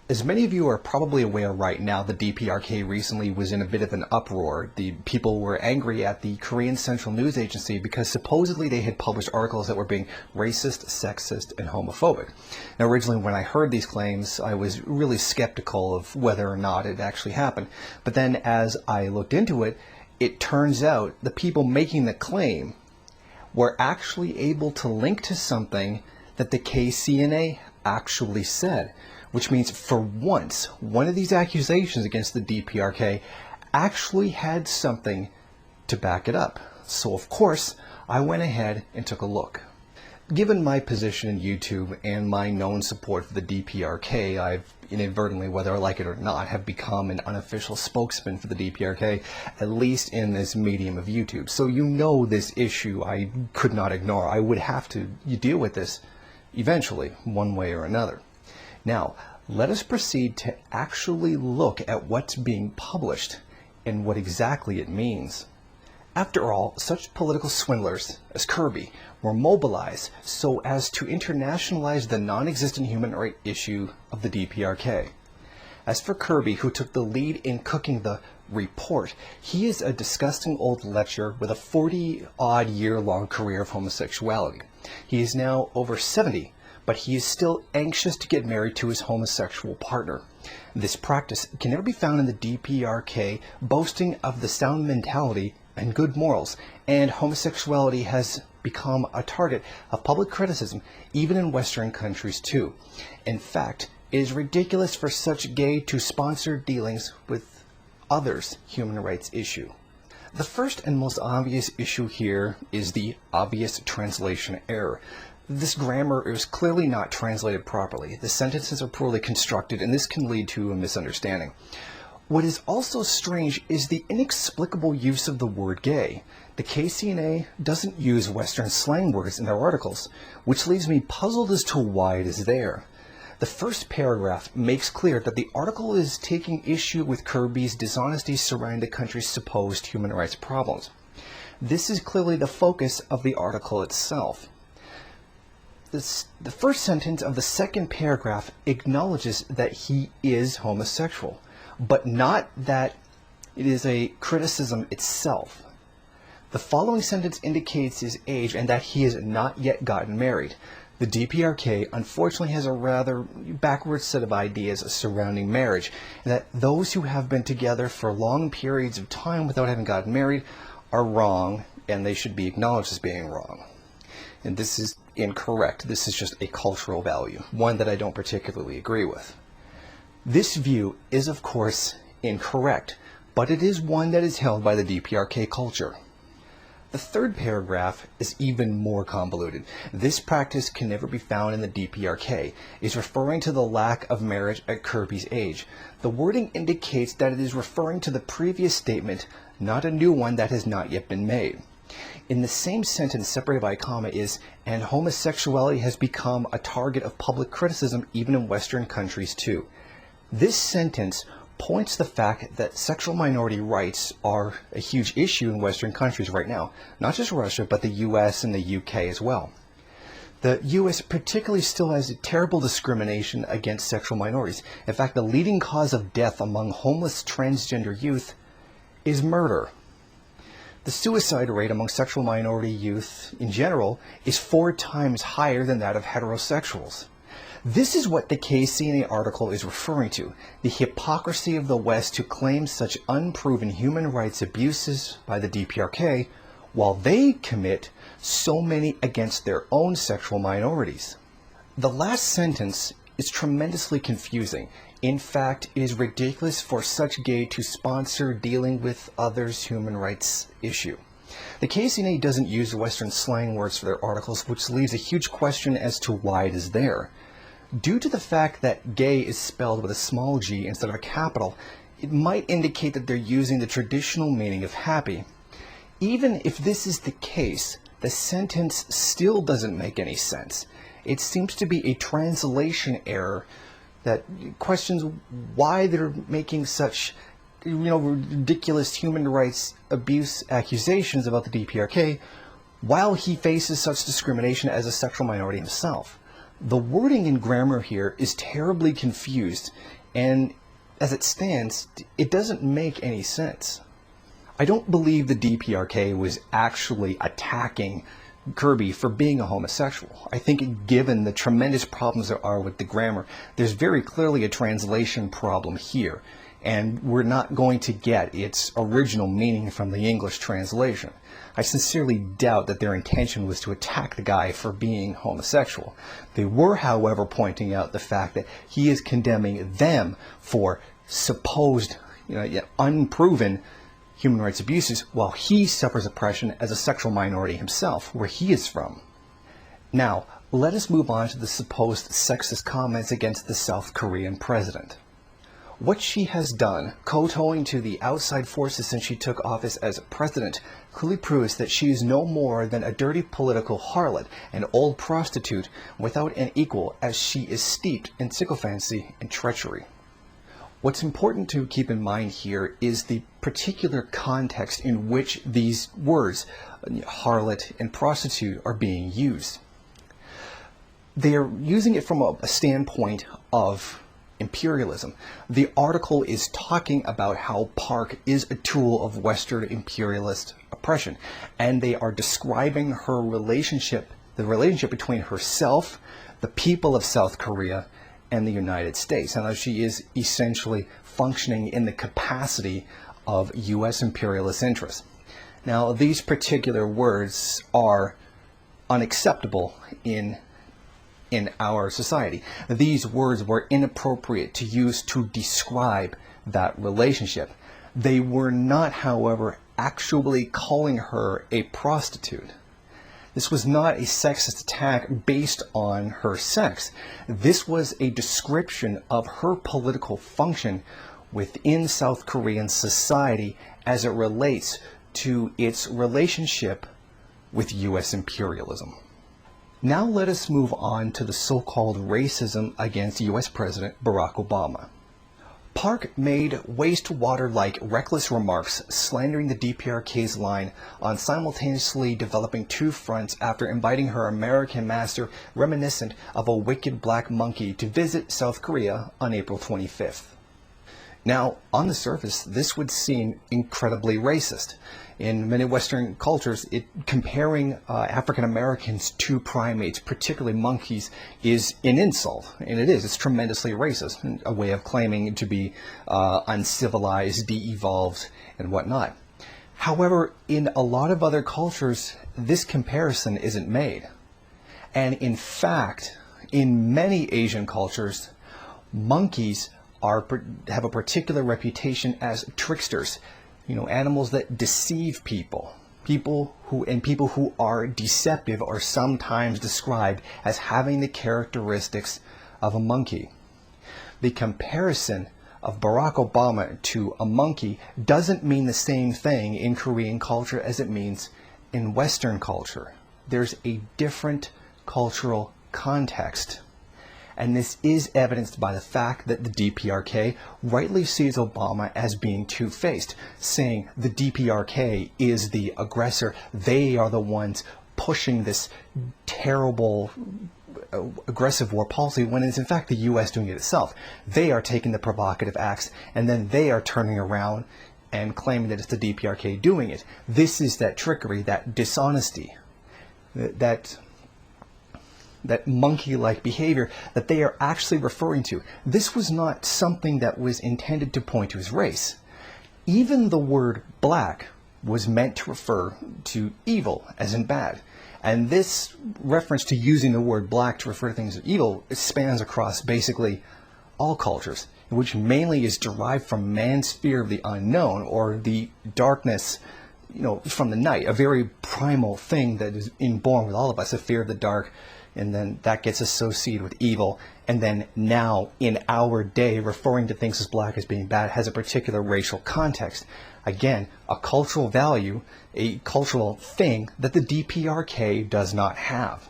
As many of you are probably aware right now, the DPRK recently was in a bit of an uproar. The people were angry at the Korean Central News Agency because supposedly they had published articles that were being racist, sexist, and homophobic. Now, originally when I heard these claims, I was really skeptical of whether or not it actually happened. But then as I looked into it, it turns out the people making the claim were actually able to link to something that the KCNA actually said. Which means for once, one of these accusations against the DPRK actually had something to back it up. So of course, I went ahead and took a look. Given my position in YouTube and my known support for the DPRK, I've inadvertently, whether I like it or not, have become an unofficial spokesman for the DPRK, at least in this medium of YouTube. So you know this issue I could not ignore. I would have to deal with this eventually, one way or another. Now, let us proceed to actually look at what's being published and what exactly it means. After all, such political swindlers as Kirby were mobilized so as to internationalize the non-existent human rights issue of the DPRK. As for Kirby, who took the lead in cooking the report, he is a disgusting old lecher with a 40-odd year-long career of homosexuality. He is now over 70. But he is still anxious to get married to his homosexual partner. This practice can never be found in the DPRK, boasting of the sound mentality and good morals, and homosexuality has become a target of public criticism, even in Western countries too. In fact, it is ridiculous for such gay to sponsor dealings with others' human rights issue. The first and most obvious issue here is the obvious translation error. This grammar is clearly not translated properly. The sentences are poorly constructed, and this can lead to a misunderstanding. What is also strange is the inexplicable use of the word gay. The KCNA doesn't use Western slang words in their articles, which leaves me puzzled as to why it is there. The first paragraph makes clear that the article is taking issue with Kirby's dishonesty surrounding the country's supposed human rights problems. This is clearly the focus of the article itself. The first sentence of the second paragraph acknowledges that he is homosexual, but not that it is a criticism itself. The following sentence indicates his age and that he has not yet gotten married. The DPRK unfortunately has a rather backward set of ideas surrounding marriage, and that those who have been together for long periods of time without having gotten married are wrong, and they should be acknowledged as being wrong. And this is incorrect. This is just a cultural value, one that I don't particularly agree with. This view is, of course, incorrect, but it is one that is held by the DPRK culture. The third paragraph is even more convoluted. This practice can never be found in the DPRK. It's referring to the lack of marriage at Kirby's age. The wording indicates that it is referring to the previous statement, not a new one that has not yet been made. In the same sentence, separated by a comma, is, and homosexuality has become a target of public criticism even in Western countries too. This sentence points to the fact that sexual minority rights are a huge issue in Western countries right now. Not just Russia, but the US and the UK as well. The US particularly still has a terrible discrimination against sexual minorities. In fact, the leading cause of death among homeless transgender youth is murder. The suicide rate among sexual minority youth in general is 4 times higher than that of heterosexuals. This is what the KCNA article is referring to, the hypocrisy of the West to claim such unproven human rights abuses by the DPRK, while they commit so many against their own sexual minorities. The last sentence is tremendously confusing. In fact, it is ridiculous for such gay to sponsor dealing with others' human rights issue. The KCNA doesn't use Western slang words for their articles, which leaves a huge question as to why it is there. Due to the fact that gay is spelled with a small g instead of a capital, it might indicate that they're using the traditional meaning of happy. Even if this is the case, the sentence still doesn't make any sense. It seems to be a translation error that questions why they're making such ridiculous human rights abuse accusations about the DPRK while he faces such discrimination as a sexual minority himself. The wording and grammar here is terribly confused, and as it stands, it doesn't make any sense. I don't believe the DPRK was actually attacking Kirby for being a homosexual. I think given the tremendous problems there are with the grammar, there's very clearly a translation problem here, and we're not going to get its original meaning from the English translation. I sincerely doubt that their intention was to attack the guy for being homosexual. They were, however, pointing out the fact that he is condemning them for supposed, unproven human rights abuses, while he suffers oppression as a sexual minority himself, where he is from. Now, let us move on to the supposed sexist comments against the South Korean president. What she has done, kowtowing to the outside forces since she took office as president, clearly proves that she is no more than a dirty political harlot, an old prostitute without an equal, as she is steeped in sycophancy and treachery. What's important to keep in mind here is the particular context in which these words, harlot and prostitute, are being used. They are using it from a standpoint of imperialism. The article is talking about how Park is a tool of Western imperialist oppression, and they are describing her relationship, the relationship between herself, the people of South Korea, and the United States, and how she is essentially functioning in the capacity of U.S. imperialist interests. Now, these particular words are unacceptable in our society. These words were inappropriate to use to describe that relationship. They were not, however, actually calling her a prostitute. This was not a sexist attack based on her sex. This was a description of her political function within South Korean society as it relates to its relationship with U.S. imperialism. Now let us move on to the so-called racism against U.S. President Barack Obama. Park made wastewater-like reckless remarks slandering the DPRK's line on simultaneously developing two fronts after inviting her American master, reminiscent of a wicked black monkey, to visit South Korea on April 25th. Now, on the surface, this would seem incredibly racist. In many Western cultures, comparing African Americans to primates, particularly monkeys, is an insult, and it is. It's tremendously racist, a way of claiming to be uncivilized, de-evolved, and whatnot. However, in a lot of other cultures, this comparison isn't made. And in fact, in many Asian cultures, monkeys have a particular reputation as tricksters. Animals that deceive people. People who are deceptive are sometimes described as having the characteristics of a monkey. The comparison of Barack Obama to a monkey doesn't mean the same thing in Korean culture as it means in Western culture. There's a different cultural context. And this is evidenced by the fact that the DPRK rightly sees Obama as being two-faced, saying the DPRK is the aggressor. They are the ones pushing this terrible, aggressive war policy, when it's in fact the U.S. doing it itself. They are taking the provocative acts, and then they are turning around and claiming that it's the DPRK doing it. This is that trickery, that dishonesty, that monkey-like behavior that they are actually referring to. This was not something that was intended to point to his race. Even the word black was meant to refer to evil, as in bad. And this reference to using the word black to refer to things as evil spans across basically all cultures, which mainly is derived from man's fear of the unknown, or the darkness, from the night, a very primal thing that is inborn with all of us, a fear of the dark. And then that gets associated with evil. And then now, in our day, referring to things as black as being bad has a particular racial context. Again, a cultural value, a cultural thing that the DPRK does not have.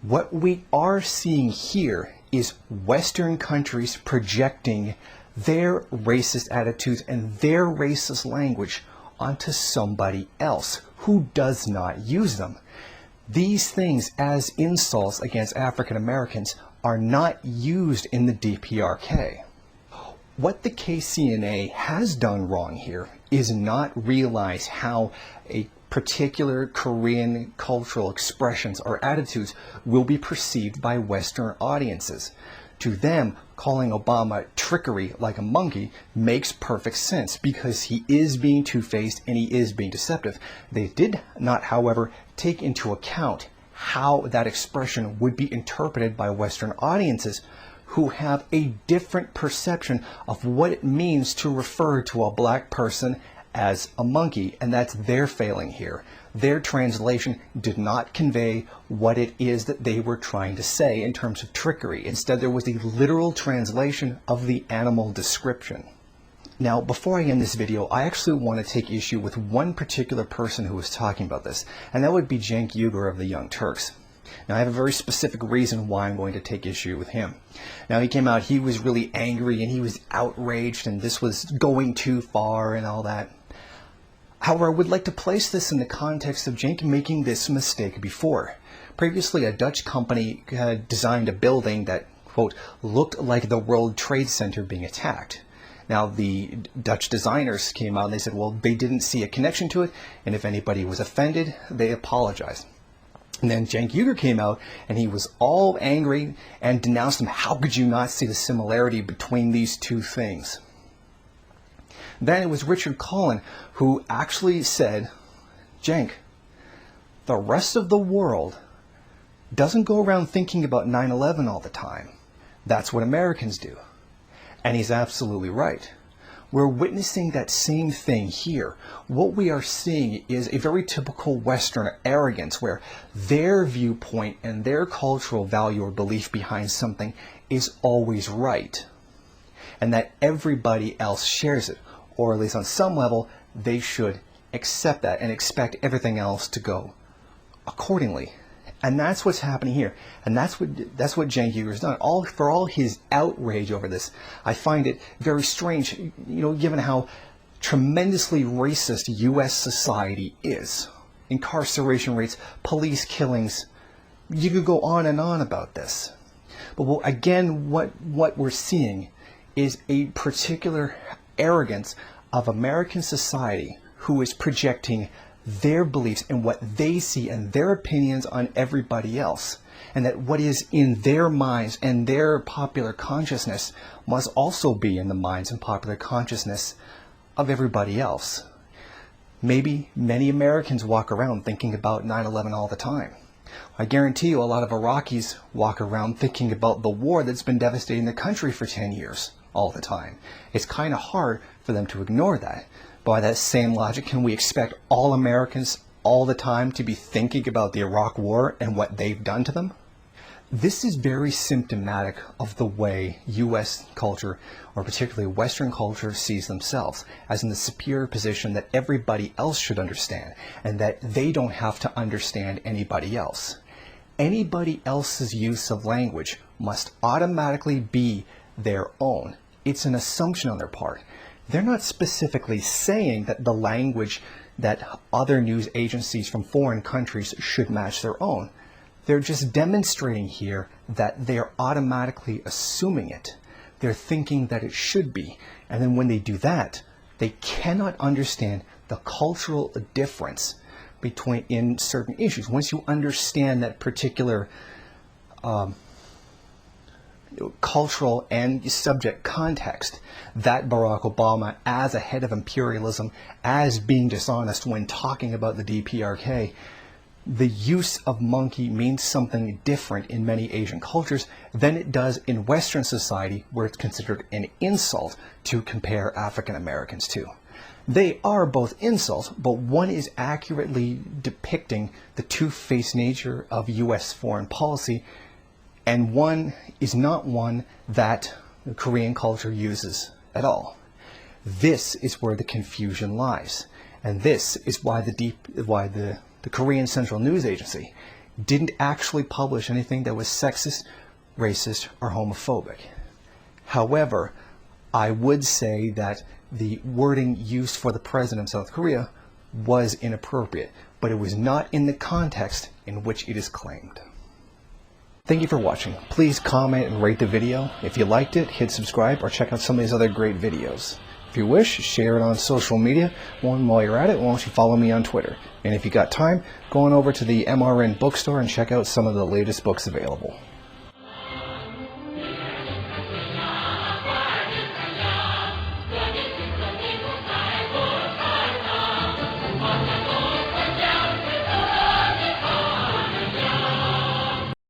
What we are seeing here is Western countries projecting their racist attitudes and their racist language onto somebody else who does not use them. These things as insults against African Americans are not used in the DPRK. What the KCNA has done wrong here is not realize how a particular Korean cultural expressions or attitudes will be perceived by Western audiences. To them, calling Obama trickery like a monkey makes perfect sense because he is being two-faced and he is being deceptive. They did not, however, take into account how that expression would be interpreted by Western audiences who have a different perception of what it means to refer to a black person as a monkey, and that's their failing here. Their translation did not convey what it is that they were trying to say in terms of trickery. Instead, there was a literal translation of the animal description. Now, before I end this video, I actually want to take issue with one particular person who was talking about this, and that would be Cenk Uygur of the Young Turks. Now, I have a very specific reason why I'm going to take issue with him. Now, he came out, he was really angry, and he was outraged, and this was going too far and all that. However, I would like to place this in the context of Cenk making this mistake before. Previously, a Dutch company had designed a building that, quote, looked like the World Trade Center being attacked. Now, the Dutch designers came out and they said, well, they didn't see a connection to it, and if anybody was offended, they apologized. And then Cenk Uygur came out and he was all angry and denounced him. How could you not see the similarity between these two things? Then it was Richard Cullen who actually said, Cenk, the rest of the world doesn't go around thinking about 9/11 all the time. That's what Americans do. And he's absolutely right. We're witnessing that same thing here. What we are seeing is a very typical Western arrogance where their viewpoint and their cultural value or belief behind something is always right, and that everybody else shares it, or at least on some level they should accept that and expect everything else to go accordingly. And that's what's happening here, and that's what Cenk Uygur has done. For all his outrage over this, I find it very strange, given how tremendously racist U.S. society is. Incarceration rates, police killings, you could go on and on about this. But again, what we're seeing is a particular arrogance of American society who is projecting their beliefs and what they see and their opinions on everybody else, and that what is in their minds and their popular consciousness must also be in the minds and popular consciousness of everybody else. Maybe many Americans walk around thinking about 9/11 all the time. I guarantee you a lot of Iraqis walk around thinking about the war that's been devastating the country for 10 years all the time. It's kind of hard for them to ignore that. By that same logic, can we expect all Americans all the time to be thinking about the Iraq War and what they've done to them? This is very symptomatic of the way U.S. culture, or particularly Western culture, sees themselves as in the superior position that everybody else should understand, and that they don't have to understand anybody else. Anybody else's use of language must automatically be their own. It's an assumption on their part. They're not specifically saying that the language that other news agencies from foreign countries should match their own. They're just demonstrating here that they're automatically assuming it. They're thinking that it should be. And then when they do that, they cannot understand the cultural difference in certain issues. Once you understand that particular cultural and subject context, that Barack Obama, as a head of imperialism, as being dishonest when talking about the DPRK, the use of monkey means something different in many Asian cultures than it does in Western society, where it's considered an insult to compare African Americans to. They are both insults, but one is accurately depicting the two-faced nature of U.S. foreign policy, and one is not one that Korean culture uses at all. This is where the confusion lies, and this is why the Korean Central News Agency didn't actually publish anything that was sexist, racist, or homophobic. However, I would say that the wording used for the president of South Korea was inappropriate, but it was not in the context in which it is claimed. Thank you for watching. Please comment and rate the video. If you liked it, hit subscribe or check out some of these other great videos. If you wish, share it on social media. While you're at it, why don't you follow me on Twitter? And if you got time, go on over to the MRN bookstore and check out some of the latest books available.